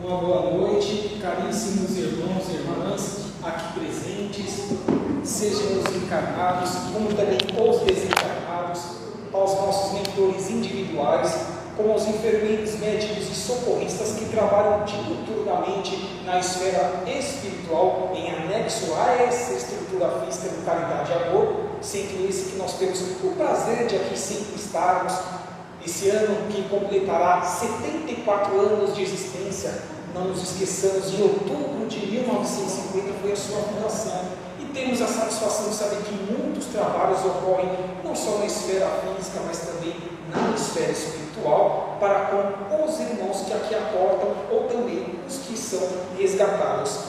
Uma boa noite, caríssimos irmãos e irmãs aqui presentes, sejam os encarnados, como também os desencarnados, aos nossos mentores individuais, como aos enfermeiros, médicos e socorristas que trabalham diuturnamente na esfera espiritual, em anexo a essa estrutura física do caridade e amor, sendo esse que nós temos o prazer de aqui sempre estarmos. Esse ano que completará 74 anos de existência, não nos esqueçamos, em outubro de 1950 foi a sua fundação. E temos a satisfação de saber que muitos trabalhos ocorrem, não só na esfera física, mas também na esfera espiritual, para com os irmãos que aqui aportam, ou também os que são resgatados.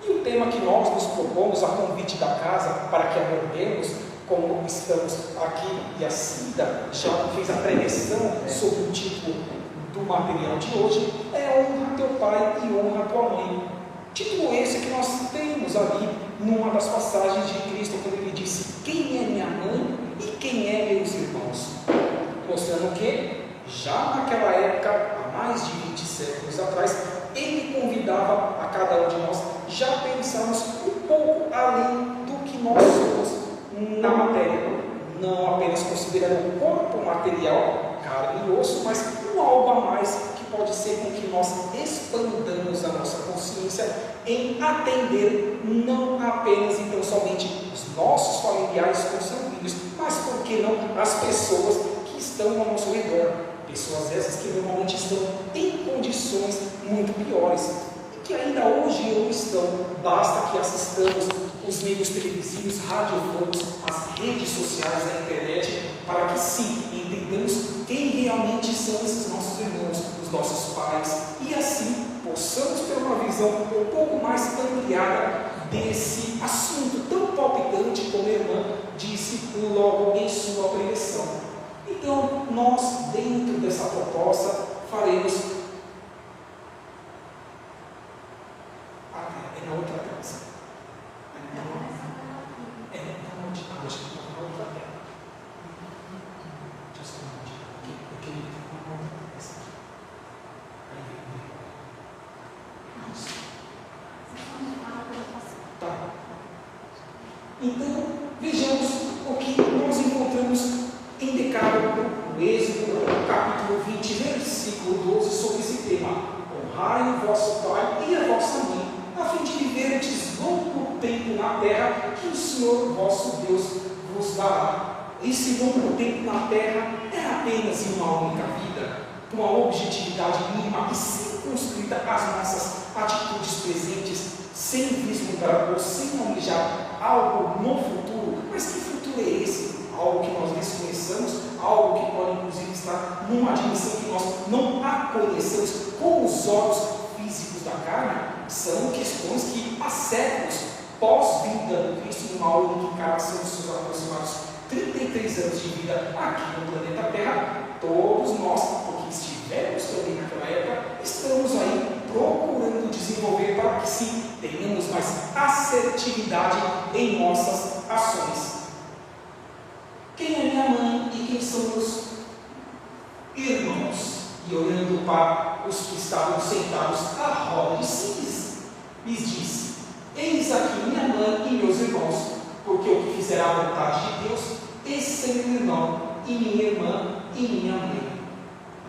E o tema que nós nos propomos, a convite da casa, para que abordemos, como estamos aqui, e a Cida já fez a preleção sobre o título do material de hoje, é honra teu pai e honra tua mãe. Título esse que nós temos ali numa das passagens de Cristo, quando ele disse: quem é minha mãe e quem é meus irmãos? Mostrando que, já naquela época, há mais de 20 séculos atrás, ele convidava a cada um de nós já pensarmos um pouco além do que nós somos na matéria, não apenas considerando o corpo material, carne e osso, mas um algo a mais que pode ser com que nós expandamos a nossa consciência em atender não apenas então somente os nossos familiares consanguíneos, mas por que não as pessoas que estão ao nosso redor, pessoas essas que normalmente estão em condições muito piores e que ainda hoje não estão. Basta que assistamos os meios televisivos, radiofônicos, as redes sociais, a internet, para que sim, entendamos quem realmente são esses nossos irmãos, os nossos pais, e assim possamos ter uma visão um pouco mais ampliada desse assunto tão palpitante, como a irmã disse logo em sua preleção. Então, nós, dentro dessa proposta, faremos na outra casa. Então, vejamos o que nós encontramos em Decálogo, no Êxodo, capítulo 20, versículo 12, sobre esse tema: honrai o vosso pai e a vossa mãe, a fim de viverdes longo tempo na terra que o Senhor vosso Deus vos dará. Esse longo tempo na terra é apenas em uma única vida, com uma objetividade mínima e circunscrita às nossas atitudes presentes, sem vislumbrar ou sem almejar algo no futuro. Mas que futuro é esse? Algo que nós desconheçamos, algo que pode inclusive estar numa dimensão que nós não a conhecemos com os olhos físicos da carne. São questões que há séculos pós-vida do Cristo, numa hora em que encarnação dos seus aproximados 33 anos de vida aqui no planeta Terra, todos nós, porque estivemos também naquela época, estamos aí procurando desenvolver para que sim, tenhamos mais assertividade em nossas ações. Quem é minha mãe e quem são meus irmãos? E olhando para os que estavam sentados à roda de Cis, lhes disse: eis aqui minha mãe e meus irmãos, porque o que fizer a vontade de Deus, esse é meu irmão e minha irmã e minha mãe.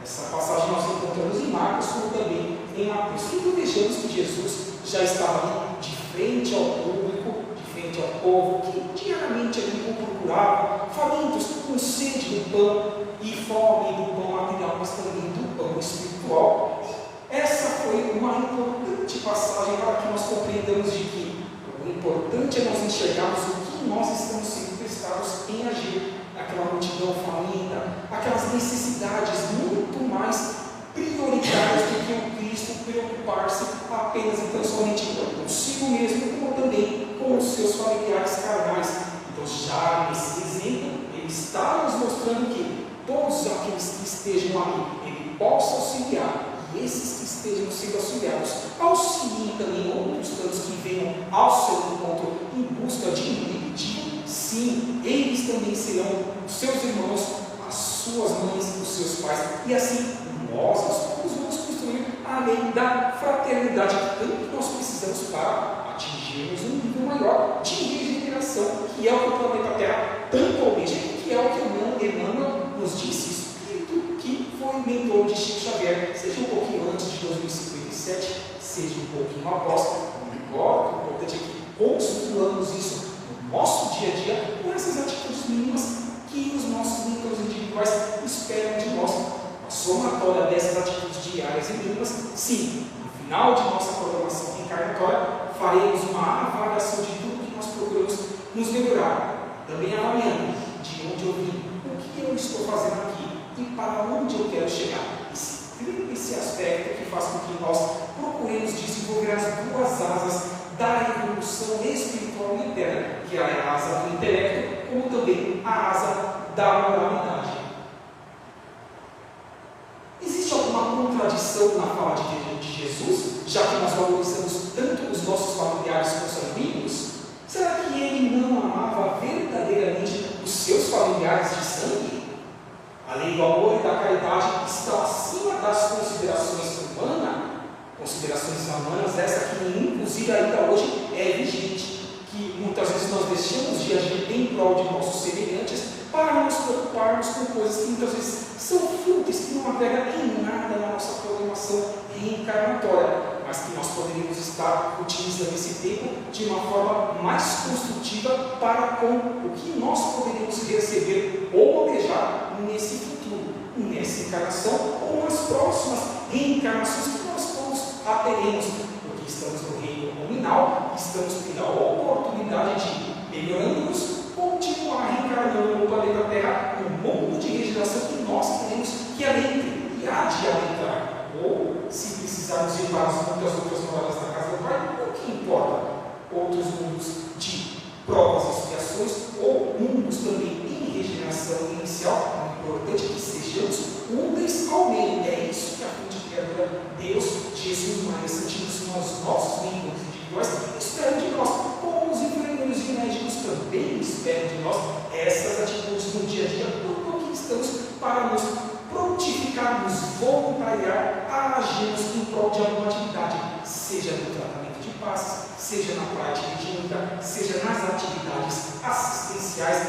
Essa passagem nós encontramos em Marcos, como também em Mateus. Então vejamos que Jesus já estava ali de frente ao público, de frente ao povo, que diariamente ali o procurava, famintos, com sede do pão e fome do pão material, mas também do pão espiritual. Essa foi uma importante passagem para que nós compreendamos de que o importante é nós enxergarmos o que nós estamos sendo prestados em agir, aquela multidão faminta, aquelas necessidades muito mais prioritárias do que o Cristo preocupar-se apenas e tão somente consigo mesmo, como também com os seus familiares carnais. Então, já nesse exemplo, ele está nos mostrando que todos aqueles que estejam ali, ele possa auxiliar, e esses que estejam sendo auxiliados, auxiliem também outros tantos que venham ao seu encontro em busca de um objetivo. Sim, eles também serão os seus irmãos, as suas mães, os seus pais, e assim nós vamos construir a lei da fraternidade, que tanto nós precisamos para atingirmos um nível maior de regeneração, que é o que o planeta Terra tanto almeja, que é o que Emmanuel nos disse, espírito que foi mentor de Chico Xavier, seja um pouquinho antes de 2057, seja um pouquinho após, não importa, o importante é que construamos isso no nosso dia a dia, com essas atitudes mínimas que os nossos mentores individuais esperam de nós. A somatória dessas atitudes diárias e mínimas, sim, no final de nossa programação reencarnatória, faremos uma avaliação de tudo que nós procuramos nos melhorar, também avaliando de onde eu vim, o que eu estou fazendo aqui e para onde eu quero chegar. Esse aspecto que faz com que nós procuremos desenvolver as duas asas da evolução espiritual interna, que é a asa do intelecto, como também a asa da moralidade. Existe alguma contradição na fala de Jesus, já que nós valorizamos tanto os nossos familiares consanguíneos? Será que ele não amava verdadeiramente os seus familiares de sangue? A lei do amor e da caridade está acima das considerações humanas, essa que inclusive ainda hoje é vigente, que muitas vezes nós deixamos de agir em prol de nossos semelhantes para nos preocuparmos com coisas que muitas vezes são fúteis, que não agregam em nada na nossa programação reencarnatória, mas que nós poderíamos estar utilizando esse tempo de uma forma mais construtiva para com o que nós poderíamos receber ou almejar nesse futuro, nessa encarnação ou nas próximas reencarnações que nós todos a teremos, porque estamos no reino nominal, estamos tendo a oportunidade de, melhorando-nos, continuar reencarnando no planeta Terra, um mundo de regeneração que nós queremos que adentre e há de adentrar. Ou, se precisarmos ir para muitas outras moradas da casa do Pai, o que importa? Outros mundos de provas e expiações, ou mundos também em regeneração inicial. O importante é que sejamos úteis ao meio. É isso que a fonte criadora, Deus, Jesus, Maria Santíssima, os nossos membros individuais esperam de nós, como os enfermeiros e médicos também esperam de nós essas atitudes no dia a dia, porque estamos para nos prontificar, nos voluntariar a agirmos em prol de alguma atividade, seja no tratamento de paz, seja na prática higiênica, seja nas atividades assistenciais,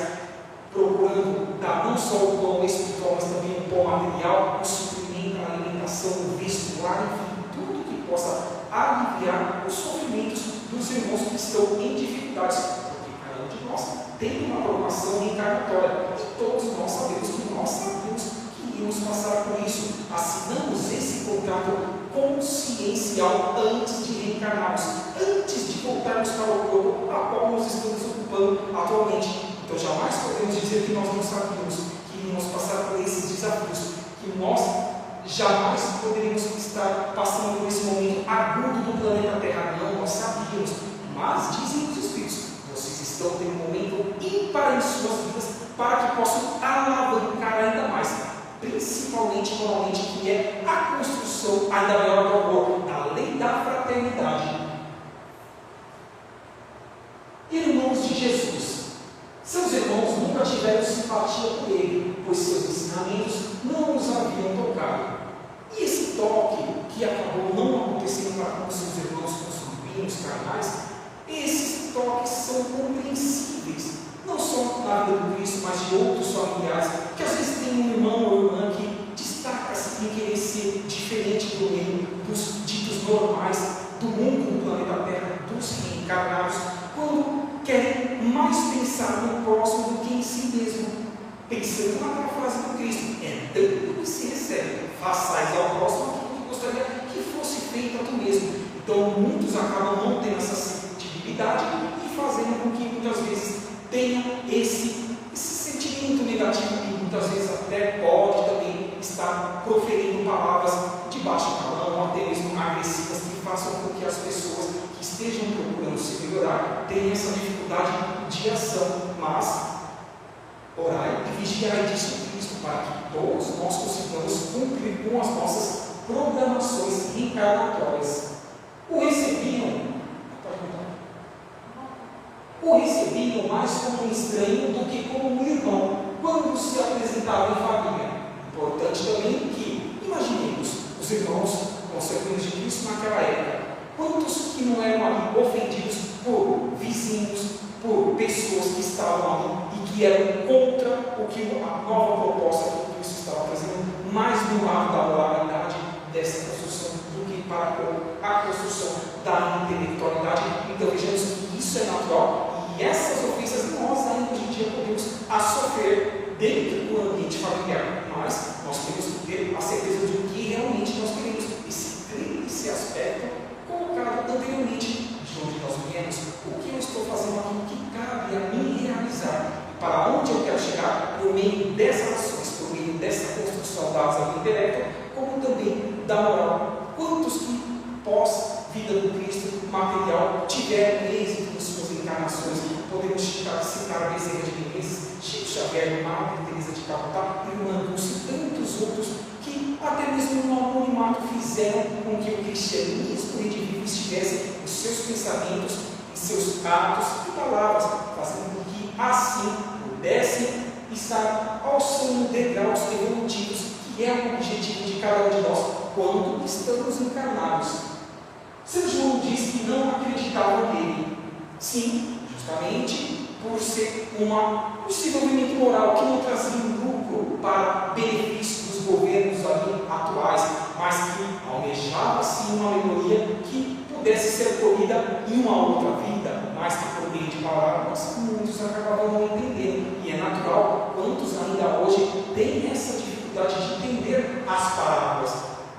procurando dar não só o pão espiritual, mas também o pão material, o suprimento, a alimentação, o vestuário, enfim, tudo que possa aliviar os sofrimentos dos irmãos que estão em dificuldades, porque cada um de nós tem uma programação reencarnatória e todos nós sabemos que iríamos passar por isso. Assinamos esse contrato consciencial antes de reencarnarmos, antes de voltarmos para o corpo a qual nós estamos ocupando atualmente. Então jamais podemos dizer que nós não sabíamos que iríamos passar por esses desafios, que nós jamais poderíamos estar passando por esse momento agudo do planeta Terra. Não, nós sabíamos, mas dizem os Espíritos, vocês estão tendo um momento ímpar em suas vidas para que possam alavancar ainda mais, principalmente moralmente, que é a construção ainda maior do amor, da lei da fraternidade. Irmãos de Jesus, seus irmãos nunca tiveram simpatia por ele, pois seus ensinamentos não os haviam tocado. E esse toque que acabou não acontecendo para com seus irmãos consanguíneos, carnais, esses toques são compreensíveis, não só na vida do Cristo, mas de outros familiares, que às vezes tem um irmão ou irmã que destaca-se em querer ser diferente do meio dos ditos normais, do mundo do planeta Terra, dos reencarnados, quando querem mais pensar no próximo do que em si mesmo, pensando naquela frase do Cristo: é dando que se recebe, façais ao próximo aquilo que gostaria que fosse feito a tu mesmo. Então muitos acabam não tendo essa sensibilidade e fazendo com que muitas vezes tenham esse sentimento negativo, e muitas vezes até pode também estar proferindo palavras de baixo calão, até mesmo agressivas, que façam com que as pessoas que estejam procurando se melhorar tenham essa dificuldade de ação. Mas orai e vigiai, disse o Cristo, para que todos nós consigamos cumprir com as nossas programações reencarnatórias. O recebiam mais como um estranho do que como um irmão, quando se apresentava em família. Importante também que, imaginemos, os irmãos contemporâneos de Cristo naquela época. Quantos que não eram ali ofendidos por vizinhos, por pessoas que estavam ali e que eram contra o que a nova proposta que Cristo estava trazendo, mais do lado da moralidade dessa construção do que para a construção da intelectualidade. Então vejamos que isso é natural e essas ofensas nós ainda hoje em dia podemos a sofrer dentro do ambiente familiar, mas nós temos que ter a certeza de que realmente nós queremos esse aspecto colocado anteriormente de onde nós viemos, o que eu estou fazendo aqui, o que cabe a mim realizar, para onde eu quero chegar, por meio dessas ações, por meio dessa construção da asa do intelecto, como também da moral. Quantos que pós-vida do Cristo material tiveram êxito em suas encarnações? Podemos citar Bezerra de Menezes, Chico Xavier, Madre Teresa de Calcutá, Irmã Dulce e tantos outros que até mesmo no anonimato fizeram com que o cristianismo redivivo estivesse em seus pensamentos, em seus atos e palavras, fazendo com que assim pudessem estar alçando degraus evolutivos, que é o objetivo de cada um de nós quando estamos encarnados. São João diz que não acreditavam nele. Sim, justamente por ser um desenvolvimento moral que não trazia lucro para benefício dos governos ali atuais, mas que almejava sim uma alegoria que pudesse ser colhida em uma outra vida, mas que por meio de palavras muitos acabavam não entendendo. E é natural, quantos ainda hoje têm essa dificuldade de entender as parábolas.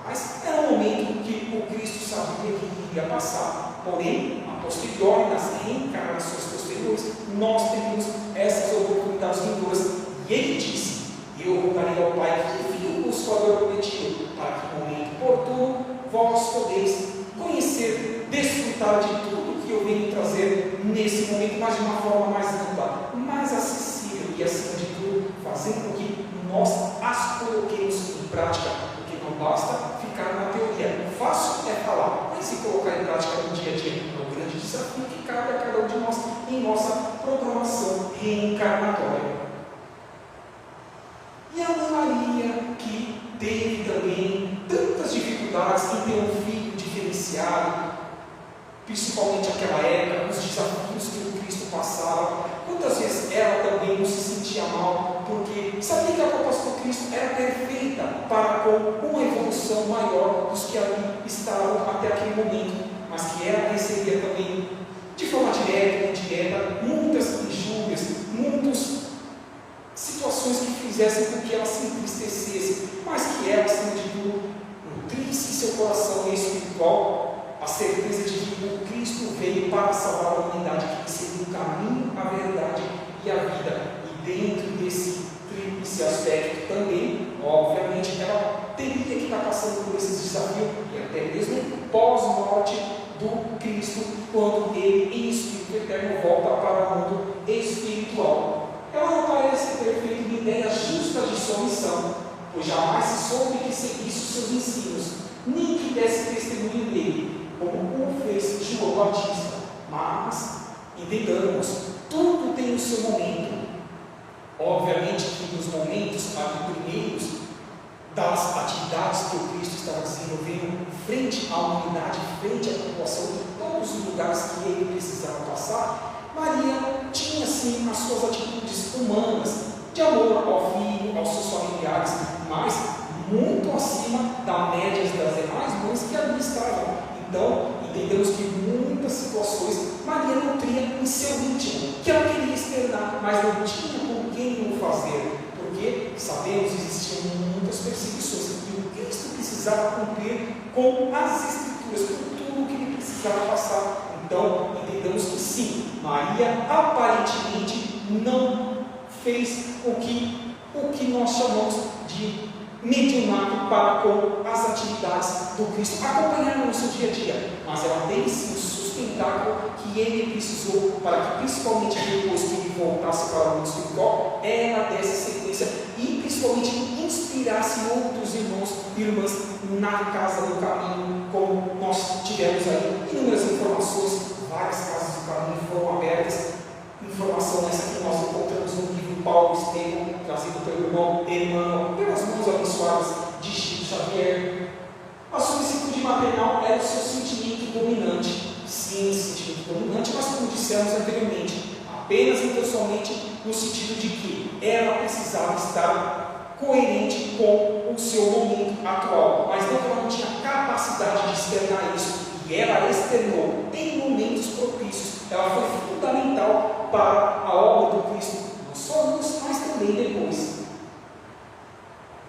Mas era um momento que o Cristo sabia que iria passar, porém, a posteriori, nas reencarnações posteriores, nós teríamos essas oportunidades vindouras. E ele disse: eu rogarei ao Pai que envie o Consolador prometido, para que no momento oportuno vós podeis conhecer, desfrutar de tudo que eu venho trazer nesse momento, mas de uma forma mais ampla, mais acessível e, acima de tudo, fazendo com que nós as coloquemos em prática, porque não basta ficar na teoria. O fácil é falar, mas se colocar em prática no dia a dia é o grande desafio que cabe a cada um de nós em nossa programação reencarnatória. E a Maria, que teve também tantas dificuldades em ter um filho diferenciado, principalmente naquela época, os desafios que o Cristo passava, quantas vezes ela também não se sentia mal, porque sabia que a proposta do Cristo era perfeita para com uma evolução maior dos que ali estavam até aquele momento, mas que ela recebia também, de forma direta ou indireta, muitas injúrias, muitas situações que fizessem com que ela se entristecesse, mas que ela, acima de tudo, nutrisse seu coração espiritual a certeza de que o Cristo veio para salvar a humanidade, que seria o caminho, a verdade e a vida. E dentro desse tríplice aspecto também, obviamente, ela teria que estar passando por esse desafio, e até mesmo pós-morte do Cristo, quando ele, em espírito eterno, volta para o mundo espiritual. Ela não parece ter feito uma ideia justa de sua missão, pois jamais se soube que seguisse os seus ensinos, nem que desse testemunho dele, como o fez João Batista. Mas, entendamos, tudo tem o seu momento. Obviamente que nos momentos primeiros das atividades que o Cristo estava desenvolvendo frente à humanidade, frente à população, de todos os lugares que ele precisava passar, Maria tinha sim as suas atitudes humanas, de amor ao filho, aos seus familiares, mas muito acima da média das demais mães que ali estavam. Então, entendemos que muitas situações Maria nutria em seu íntimo, que ela queria externar, mas não tinha com quem o fazer, porque sabemos que existiam muitas perseguições e o Cristo precisava cumprir com as Escrituras, com tudo o que ele precisava passar. Então, entendemos que sim, Maria aparentemente não fez o que nós chamamos de mediunato para com as atividades do Cristo, acompanhando no seu dia a dia, mas ela tem sim o sustentáculo que ele precisou para que, principalmente depois que ele voltasse para o mundo espiritual, ela desse sequência e principalmente inspirasse outros irmãos e irmãs na casa do caminho, como nós tivemos aí inúmeras informações, várias casas do caminho foram abertas. Informação essa que nós encontramos no livro Paulo Estevam, trazido pelo irmão Emmanuel, pelas mãos abençoadas de Chico Xavier. A solicitude maternal era o seu sentimento dominante. Sim, sentimento dominante, mas como dissemos anteriormente, apenas e somente no sentido de que ela precisava estar coerente com o seu momento atual, mas não que ela não tinha capacidade de externar isso, e ela externou em momentos propícios. Ela foi fundamental para a obra do Cristo, não só antes, mas também depois.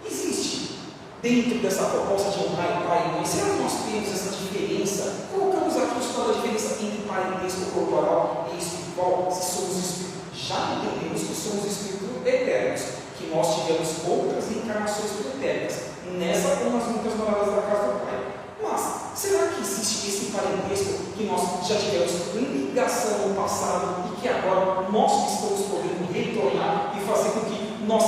Existe, dentro dessa proposta de honrar o pai e mãe, será que nós temos essa diferença? Colocamos aqui o estudo da diferença entre parentesco corporal e espiritual, se somos espíritos. Já entendemos que somos espíritos eternos, que nós tivemos outras encarnações pretéritas, nessa como nas muitas moradas da casa do Pai. Mas, será que existe esse parentesco que nós já tivemos ligação no passado e que agora nós estamos podendo retornar e fazer com que nós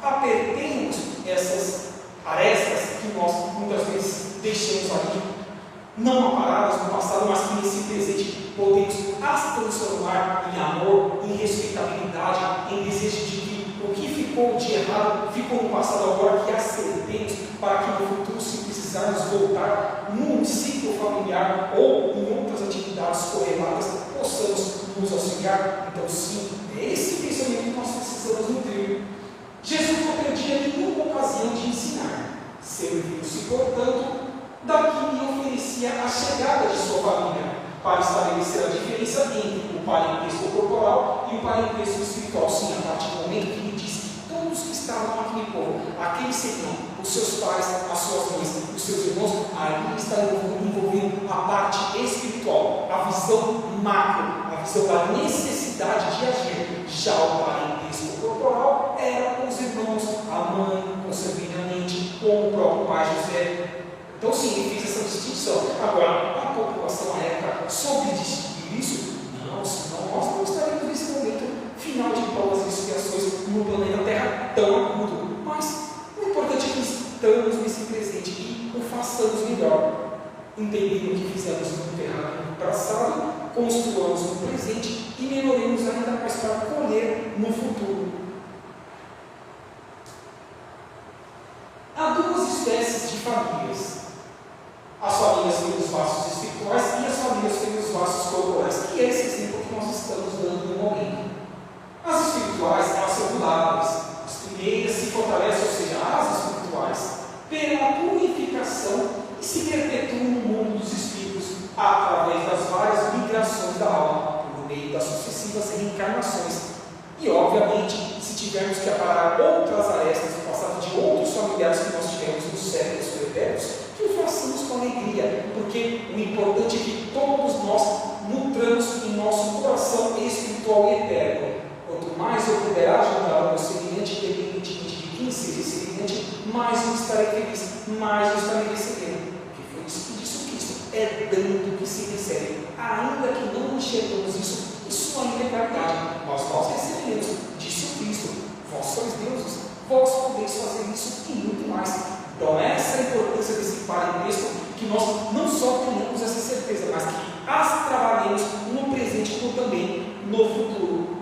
apertemos essas arestas que nós muitas vezes deixamos ali, não aparadas no passado, mas que nesse presente podemos as transformar em amor, em respeitabilidade, em desejo de que o que ficou de errado ficou no passado, agora que acertemos para que no futuro, se precisarmos voltar num ciclo familiar ou em outras atividades correlatas, possamos nos auxiliar. Então, sim, é esse pensamento que nós precisamos nutrir. Jesus não perdia nenhuma ocasião de ensinar, serviu-se, portanto, daqui lhe oferecia a chegada de sua família, para estabelecer a diferença entre o parentesco corporal e o parentesco espiritual. Sim, a partir do momento que ele disse que todos que estavam naquele povo, aqueles seriam os seus pais, as suas mães, os seus irmãos, aí está envolvendo a parte espiritual, a visão macro, a visão da necessidade de agir. Já o parentesco corporal era com os irmãos, a mãe, consanguineamente, com o próprio pai José. Então, sim, ele fez essa distinção. Agora, a população à época soube distinguir isso? Não, senão nós não estaremos nesse momento final de provas e expiações no planeta Terra tão agudo. Mas o importante é que estamos nesse presente e o façamos melhor. Entendendo o que fizemos no terreno no passado, construamos no presente e melhoremos ainda mais para colher no futuro. Há duas espécies de famílias. As famílias pelos vasos espirituais e as famílias pelos vasos corporais, que é esse exemplo que nós estamos dando no momento. As espirituais, elas são duráveis. As primeiras se fortalecem, ou seja, as espirituais, pela purificação e se perpetuam no mundo dos espíritos através das várias migrações da alma, por meio das sucessivas reencarnações. E, obviamente, se tivermos que aparar outras arestas do passado de outros familiares que nós tivemos nos séculos pretéritos, que o façamos com alegria, porque o importante é que todos nós nutramos em nosso coração espiritual e eterno. Quanto mais eu puder ajudar o meu semelhante, independentemente de quem seja esse semelhante, mais eu estarei feliz, mais eu estarei recebendo. Porque foi isso que disse o Cristo: é dando que se recebe. Ainda que não enxergamos isso, isso ainda é caridade. Nós receberemos, disse o Cristo: vós sois deuses, vós podeis fazer isso e muito mais. Então, essa é a importância desse parentesco, que nós não só tenhamos essa certeza, mas que as trabalhemos no presente como também no futuro.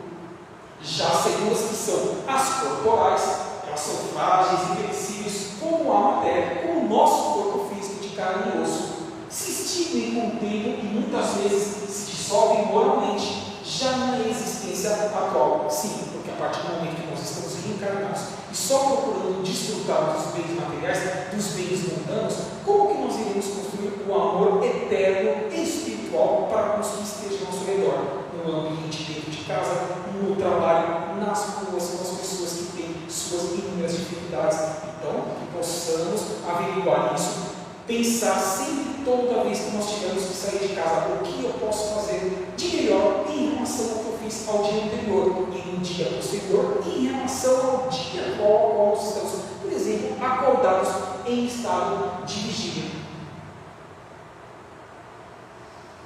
Já as segundas, que são as corporais, elas são frágeis e perecíveis como a matéria, como o nosso corpo físico de carne e osso. Se extinguem com o tempo e muitas vezes se dissolvem moralmente, já na existência atual. Sim, porque a partir do momento que nós estamos reencarnados e só procurando desfrutar dos bens materiais, dos bens mundanos, como que nós iremos construir o amor eterno e espiritual para os que estejam ao nosso redor? No ambiente dentro de casa, no trabalho, nas ruas, com as pessoas que têm suas inúmeras dificuldades. Então, que possamos averiguar isso, pensar sempre, toda vez que nós tivermos que sair de casa, o que eu posso fazer de melhor em relação ao que eu fiz ao dia anterior e no dia posterior, em relação ao dia ao qual nós estamos, por exemplo, acordados em estado de vigília.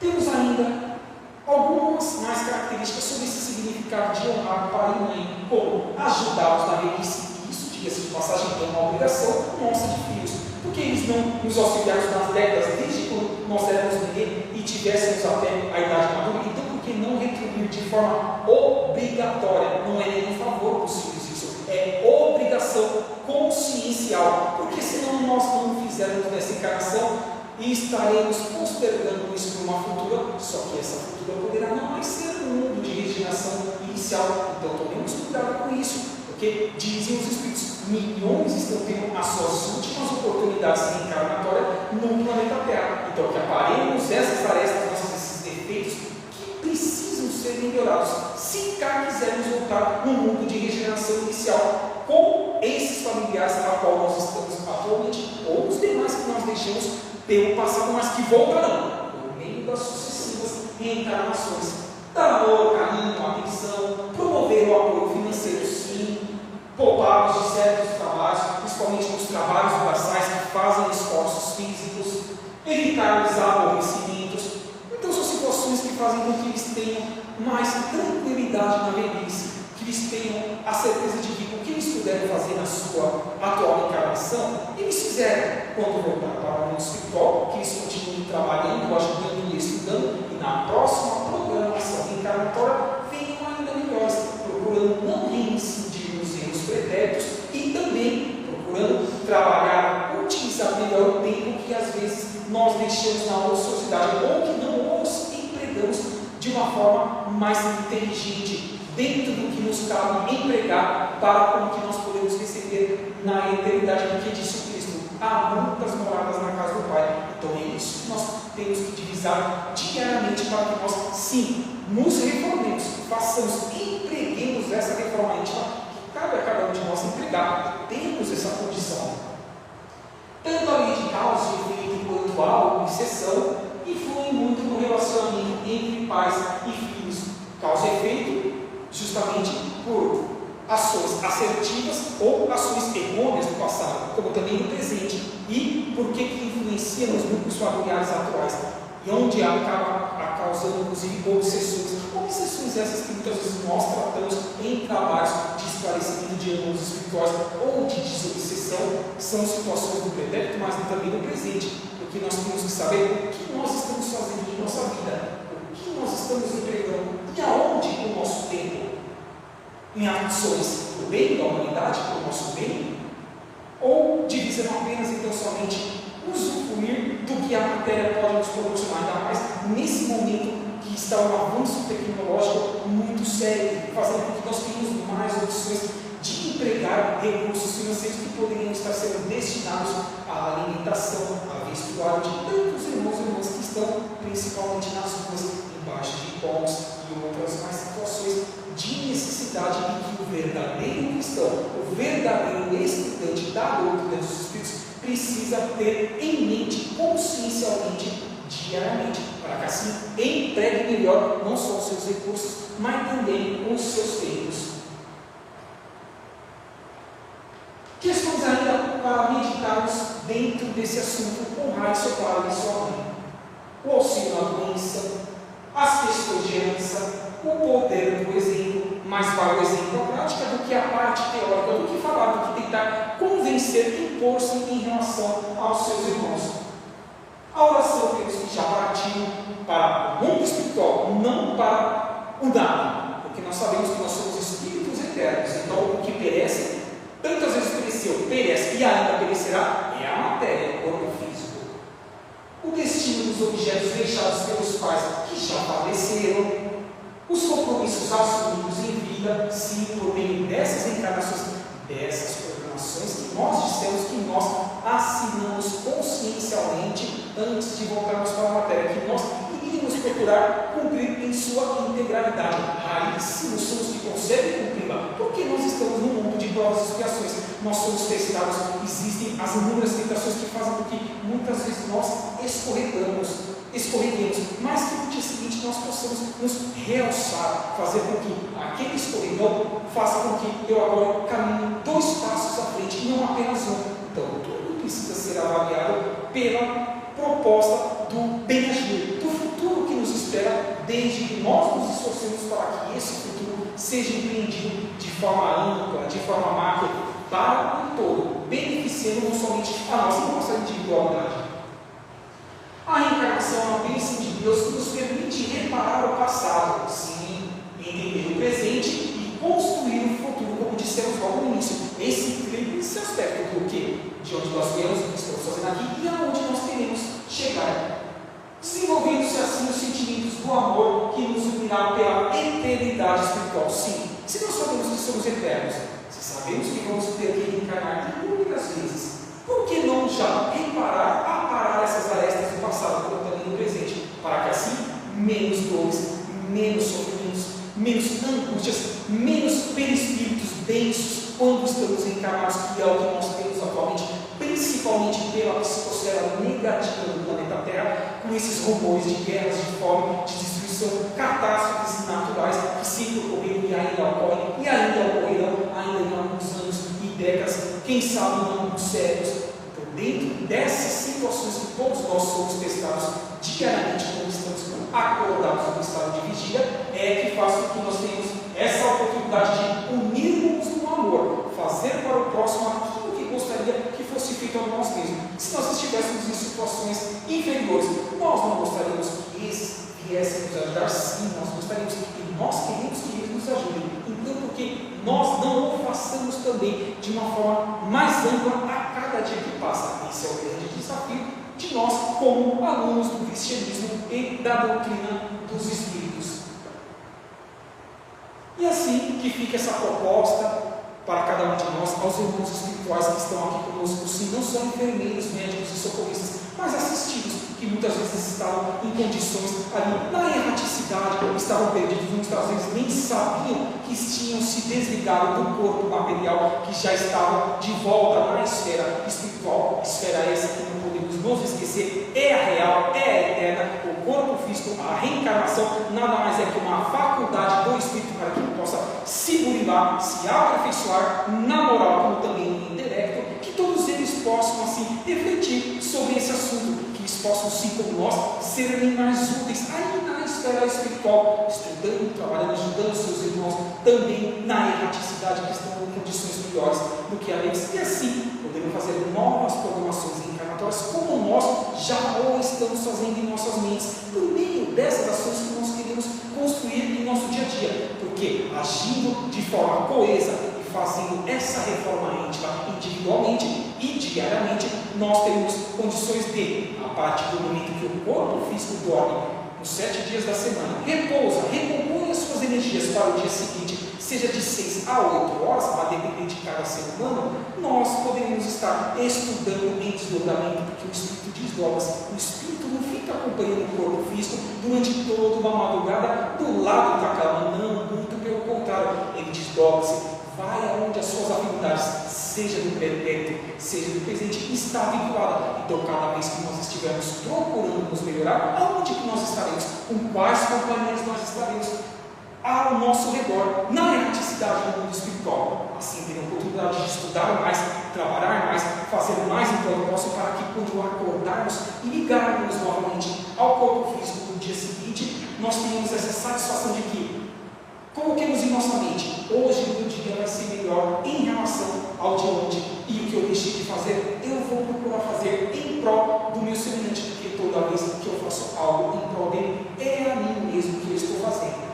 Temos ainda algumas mais características sobre esse significado de honrar pai e mãe, como ajudá-los na velhice. Isso, diga-se de passagem, é uma obrigação nossa de filhos. Porque eles não nos auxiliaram nas décadas, desde quando nós éramos bebê e tivéssemos até a idade madura? Então, por que não retribuir de forma obrigatória? Não é nenhum favor para os filhos isso, é obrigação consciencial. Porque senão nós não fizemos fizermos nessa encarnação e estaremos postergando isso para uma futura, só que essa futura poderá não mais ser um mundo de regeneração inicial. Então tomemos cuidado com isso, porque dizem os Espíritos, milhões estão tendo as suas últimas oportunidades reencarnatórias no planeta Terra. Então que aparemos essas arestas, esses defeitos que precisam ser melhorados, se cá quisermos voltar no mundo de regeneração inicial com esses familiares na qual nós estamos atualmente, ou os demais que nós deixamos pelo passado, mas que voltarão por meio das sucessivas reencarnações. Dar amor, carinho, atenção, promover o apoio financeiro, sim, poupá-los de certos trabalhos, principalmente nos trabalhos braçais que fazem esforços físicos, evitar-lhes aborrecimentos. Então são situações que fazem com que eles tenham mais tranquilidade na velhice, que eles tenham a certeza de que o que eles puderam fazer na sua atual encarnação, eles fizeram quando voltar para o mundo espiritual, que eles continuem trabalhando, ajudando e estudando, e na próxima programação reencarnatória venham ainda melhores, procurando não reincidir nos erros pretéritos e também procurando trabalhar, utilizar melhor o tempo que às vezes nós deixamos na ociosidade ou que não os empregamos de uma forma mais inteligente, dentro do que nos cabe empregar para o que nós podemos receber na eternidade, porque disse o Cristo, há muitas moradas na casa do Pai. Então é isso que nós temos que divisar diariamente para que nós, sim, nos reformemos, façamos, empreguemos essa reforma íntima, que cabe a cada um de nós empregar, temos essa condição. Tanto a lei de causa e efeito quanto a obsessão influem muito no relacionamento entre pais e filhos. Causa e efeito, justamente por ações assertivas ou ações errôneas do passado, como também no presente, e por que influencia nos grupos familiares atuais, e onde acaba causando, inclusive, obsessões essas que muitas vezes nós tratamos em trabalhos de esclarecimento de ângulos espirituais ou de desobsessão, são situações do pretérito, mas também do presente, porque nós temos que saber o que nós estamos fazendo de nossa vida, o que nós estamos entregando e aonde o nosso tempo, em ações do bem da humanidade, para o nosso bem, ou de dizer apenas então somente usufruir do que a matéria pode nos proporcionar, ainda mais nesse momento que está um avanço tecnológico muito sério, fazendo com que nós tenhamos mais opções de empregar recursos financeiros que poderiam estar sendo destinados à alimentação, à vestuário de tantos irmãos e irmãs que estão principalmente nas ruas, embaixo de pontes e outras mais situações de necessidade em que o verdadeiro cristão, o verdadeiro estudante da doutrina dos Espíritos precisa ter em mente, consciencialmente, diariamente, para que assim empregue melhor não só os seus recursos, mas também os seus tempos. Questões ainda para meditarmos dentro desse assunto, honrar seu pai e sua mãe. O auxílio na doença, as questões de herança, o poder do exemplo, mais vale o exemplo à prática do que a parte teórica, do que falar, do que tentar convencer, impor-se em relação aos seus irmãos. A oração pelos que já partiram para o mundo espiritual, não para o nada, porque nós sabemos que nós somos espíritos eternos, então o que perece, tantas vezes pereceu, perece e ainda perecerá, é a matéria, o corpo físico. O destino dos objetos deixados pelos pais que já faleceram, os compromissos assumidos em vida, sim, por meio dessas encarnações, dessas programações que nós dissemos que nós assinamos consciencialmente antes de voltarmos para a matéria, que nós iríamos procurar cumprir em sua integralidade. Raríssimos são os que conseguem cumpri-la, porque nós estamos num mundo de provas e expiações, nós somos testados, existem as inúmeras tentações que fazem com que muitas vezes nós escorreguemos, mas que no dia seguinte nós possamos nos realçar, fazer com que aquele escorregão faça com que eu agora caminhe 2 passos à frente e não apenas um. Então, tudo precisa ser avaliado pela proposta do bem agir, do futuro que nos espera, desde que nós nos esforcemos para que esse futuro seja empreendido de forma ampla, de forma macro, para o todo, beneficiando não somente a nossa individualidade. A reencarnação é uma bênção de Deus que nos permite reparar o passado, sim, entender o presente e construir o futuro, como dissemos logo no início. Esse aspecto do que, de onde nós viemos, o que estamos fazendo aqui, do amor que nos unirá pela eternidade espiritual. Sim, se nós sabemos que somos eternos, se sabemos que vamos ter que reencarnar inúmeras vezes, por que não já aparar essas arestas do passado, como também no presente, para que assim menos dores, menos sofrimentos, menos angústias, menos perispíritos densos quando estamos encarnados, que é o que nós temos atualmente, principalmente pela psicosfera negativa do planeta Terra, com esses rumores de guerras, de fome, de destruição, catástrofes naturais que sempre ocorreram e ainda ocorrem, e ainda ocorrerão ainda em alguns anos e décadas, quem sabe em alguns séculos. Então, dentro dessas situações que todos nós somos testados diariamente quando estamos acordados no estado de vigia, é que faz com que nós tenhamos essa oportunidade de unirmos no amor, fazer para o próximo aquilo que gostaria que fosse feito a nós mesmos. Se nós estivéssemos em situações inferiores, nós não gostaríamos que esses viessem nos ajudar. Sim, nós gostaríamos e nós queremos que eles nos ajudem. Então, por que nós não o façamos também de uma forma mais ampla a cada dia que passa? Esse é o grande desafio de nós como alunos do cristianismo e da doutrina dos Espíritos. E assim que fica essa proposta para cada um de nós, aos irmãos espirituais que estão aqui conosco, sim, não são enfermeiros, médicos e socorristas, mas assistidos, que muitas vezes estavam em condições ali, na erraticidade, estavam perdidos, muitas vezes nem sabiam que tinham se desligado do corpo material, que já estava de volta na esfera espiritual, esfera essa que não podemos nos esquecer, é a real, é a eterna, o corpo físico, a reencarnação, nada mais é que uma faculdade do Espírito para que ele possa se burilar, se aperfeiçoar na moral, como também no intelecto, que todos eles possam assim refletir sobre esse assunto, que eles possam, sim como nós, serem mais úteis aí na esfera espiritual, estudando, trabalhando, ajudando seus irmãos também na erraticidade, que estão em condições piores do que a deles, e assim podendo fazer novas programações reencarnatórias, como nós já o estamos fazendo em nossas mentes, por meio dessas ações que nós queremos construir em nosso dia a dia, porque agindo de forma coesa e fazendo essa reforma íntima individualmente e diariamente, nós teremos condições de, a partir do momento que o corpo físico dorme nos 7 dias da semana, repousa, recompõe as suas energias para o dia seguinte, seja de 6 a 8 horas, a depender de cada ser humano, nós poderemos estar estudando em desdobramento, porque o espírito desdobra-se, o espírito não fica acompanhando o corpo físico durante toda uma madrugada do lado da cama, não, muito pelo contrário, ele desdobra-se, vai aonde as suas afinidades, seja do pretérito, seja do presente, está vinculada. Então, cada vez que nós estivermos procurando nos melhorar, aonde que nós estaremos? Com quais companhias nós estaremos ao nosso redor, na erraticidade do mundo espiritual? Assim, ter a oportunidade de estudar mais, trabalhar mais, fazer mais enquanto posso, para que quando acordarmos e ligarmos novamente ao corpo físico no dia seguinte, nós tenhamos essa satisfação de que coloquemos em nossa mente, hoje o meu dia vai ser melhor em relação ao de ontem, e o que eu deixei de fazer, eu vou procurar fazer em prol do meu semelhante, porque toda vez que eu faço algo em prol dele, é a mim mesmo que eu estou fazendo.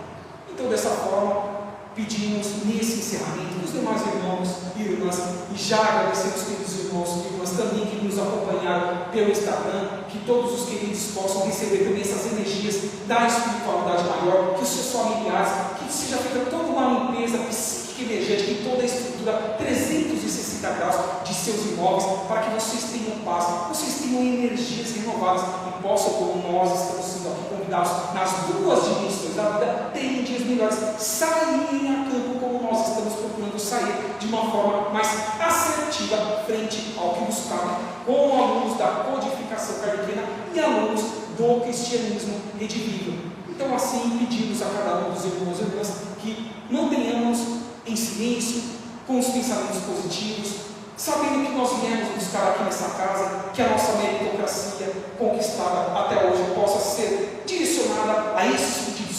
Então, dessa forma, pedimos nesse encerramento os demais irmãos e irmãs, e já agradecemos queridos irmãos e irmãs também que nos acompanharam pelo Instagram, que todos os queridos possam receber também essas energias da espiritualidade maior, que os seus familiares, que seja feita toda uma limpeza psíquica e energética em toda a estrutura 360 graus de seus imóveis, para que vocês tenham paz, vocês tenham energias renovadas e possam, como nós estamos sendo aqui convidados nas duas dimensões da vida, terem dias melhores, saírem a campo como nós estamos procurando sair, de uma forma mais assertiva frente ao que nos cabe, como alunos da codificação kardeciana e alunos do cristianismo redivivo. Então, assim, pedimos a cada um dos irmãos e irmãs que mantenhamos em silêncio, com os pensamentos positivos, sabendo que nós viemos buscar aqui nessa casa, que a nossa meritocracia conquistada até hoje possa ser direcionada a esses pedidos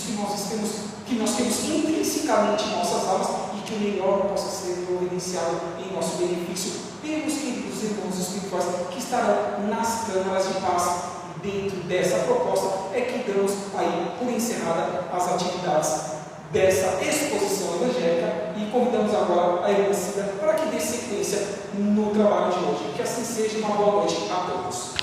que nós temos intrinsecamente em nossas almas, e que o melhor possa ser providenciado em nosso benefício pelos queridos irmãos espirituais que estarão nas câmaras de paz. E dentro dessa proposta é que damos aí por encerrada as atividades dessa exposição evangélica, e convidamos agora a irmã Cida para que dê sequência no trabalho de hoje. Que assim seja. Uma boa noite a todos.